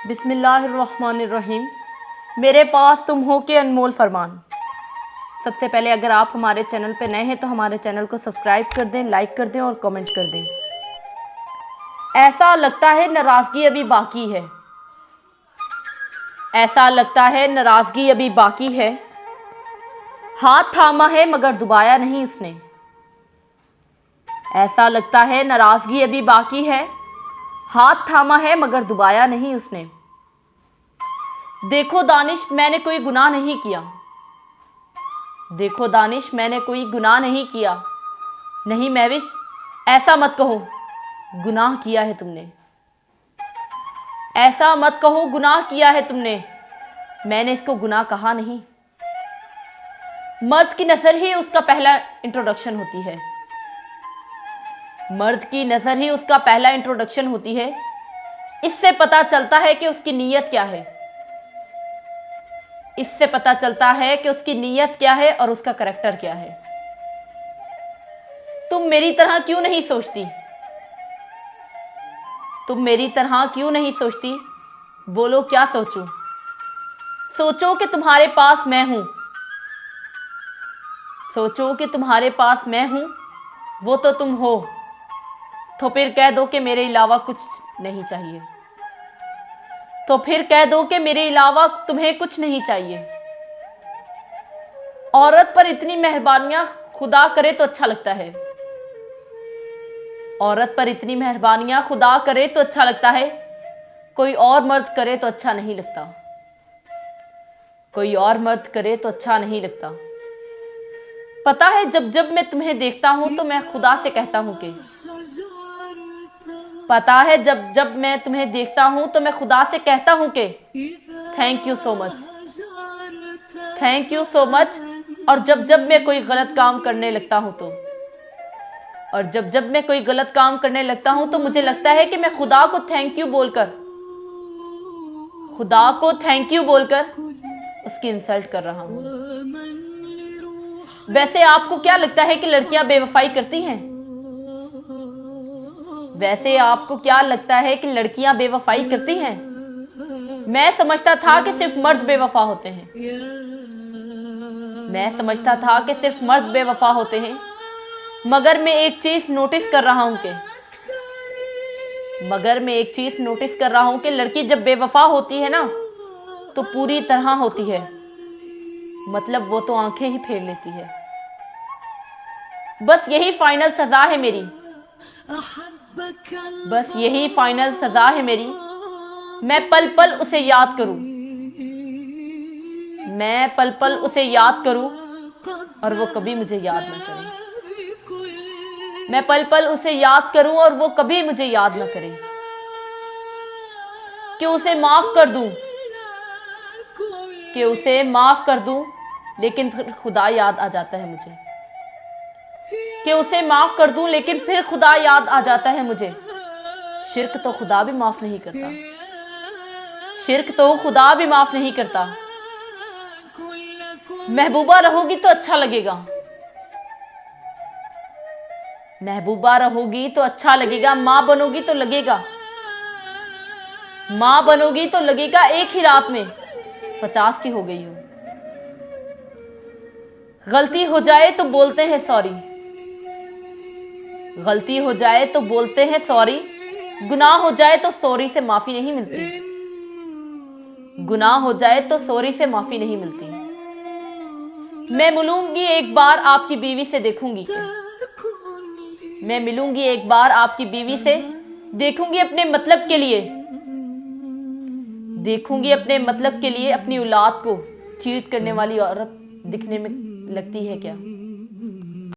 बिस्मिल्लाहिर्रहमानिर्रहीम। मेरे पास तुम हो के अनमोल फरमान। सबसे पहले अगर आप हमारे चैनल पर नए हैं तो हमारे चैनल को सब्सक्राइब कर दें, लाइक कर दें और कमेंट कर दें। ऐसा लगता है नाराज़गी अभी बाकी है, ऐसा लगता है नाराज़गी अभी बाकी है। हाथ थामा है मगर दुबाया नहीं उसने। ऐसा लगता है नाराज़गी अभी बाकी है, हाथ थामा है मगर दुबाया नहीं उसने। देखो दानिश मैंने कोई गुनाह नहीं किया, देखो दानिश मैंने कोई गुनाह नहीं किया। नहीं महविश ऐसा मत कहो गुनाह किया है तुमने, ऐसा मत कहो गुनाह किया है तुमने। मैंने इसको गुनाह कहा नहीं। मर्द की नजर ही उसका पहला इंट्रोडक्शन होती है, मर्द की नजर ही उसका पहला इंट्रोडक्शन होती है। इससे पता चलता है कि उसकी नीयत क्या है, इससे पता चलता है कि उसकी नीयत क्या है और उसका करैक्टर क्या है। तुम मेरी तरह क्यों नहीं सोचती, तुम मेरी तरह क्यों नहीं सोचती। बोलो क्या सोचूं। सोचो कि तुम्हारे पास मैं हूं, सोचो कि तुम्हारे पास मैं हूं। वो तो तुम हो, तो फिर कह दो कि मेरे अलावा कुछ नहीं चाहिए, तो फिर कह दो कि मेरे अलावा तुम्हें कुछ नहीं चाहिए। औरत पर इतनी मेहरबानियां खुदा करे तो अच्छा लगता है, औरत पर इतनी मेहरबानियां खुदा करे तो अच्छा लगता है। कोई और मर्द करे तो अच्छा नहीं लगता, कोई और मर्द करे तो अच्छा नहीं लगता। पता है जब जब मैं तुम्हें देखता हूं तो मैं खुदा से कहता हूं कि, पता है जब जब मैं तुम्हें देखता हूं तो मैं खुदा से कहता हूं कि thank you so much, thank you so much. और जब जब मैं कोई गलत काम करने लगता हूं तो, और जब जब मैं कोई गलत काम करने लगता हूं तो मुझे लगता है कि मैं खुदा को थैंक यू बोलकर, खुदा को थैंक यू बोलकर उसकी इंसल्ट कर रहा हूं। वैसे आपको क्या लगता है कि लड़कियां बेवफाई करती हैं? वैसे आपको क्या लगता है कि लड़कियां बेवफाई करती हैं? मैं समझता था कि सिर्फ मर्द बेवफा होते हैं, मैं समझता था कि सिर्फ मर्द बेवफा होते हैं। मगर मैं एक चीज नोटिस कर रहा हूं कि, मगर मैं एक चीज नोटिस कर रहा हूं कि लड़की जब बेवफा होती है ना तो पूरी तरह होती है, मतलब वो तो आंखें ही फेर लेती है। बस यही फाइनल सजा है मेरी, बस यही फाइनल सजा है मेरी। मैं पल पल उसे याद करूं, मैं पल पल उसे याद करूं और वो कभी मुझे याद ना करे। मैं पल पल उसे याद करूं और वो कभी मुझे याद ना करे। कि उसे माफ कर दूं, कि उसे माफ कर दूं लेकिन फिर खुदा याद आ जाता है मुझे, कि उसे माफ कर दूं लेकिन फिर खुदा याद आ जाता है मुझे। शिर्क तो खुदा भी माफ नहीं करता, शिर्क तो खुदा भी माफ नहीं करता। महबूबा रहोगी तो अच्छा लगेगा, महबूबा रहोगी तो अच्छा लगेगा। मां बनोगी तो लगेगा, मां बनोगी तो लगेगा एक ही रात में 50 की हो गई हो। गलती हो जाए तो बोलते हैं सॉरी, गलती हो जाए तो बोलते हैं सॉरी। गुनाह हो जाए तो सॉरी से माफी नहीं मिलती, गुनाह हो जाए तो सॉरी से माफी नहीं मिलती। मैं मिलूंगी एक बार आपकी बीवी से, देखूंगी क्या, मैं मिलूंगी एक बार आपकी बीवी से, देखूंगी अपने मतलब के लिए, देखूंगी अपने मतलब के लिए। अपनी औलाद को चीट करने वाली औरत दिखने में लगती है क्या?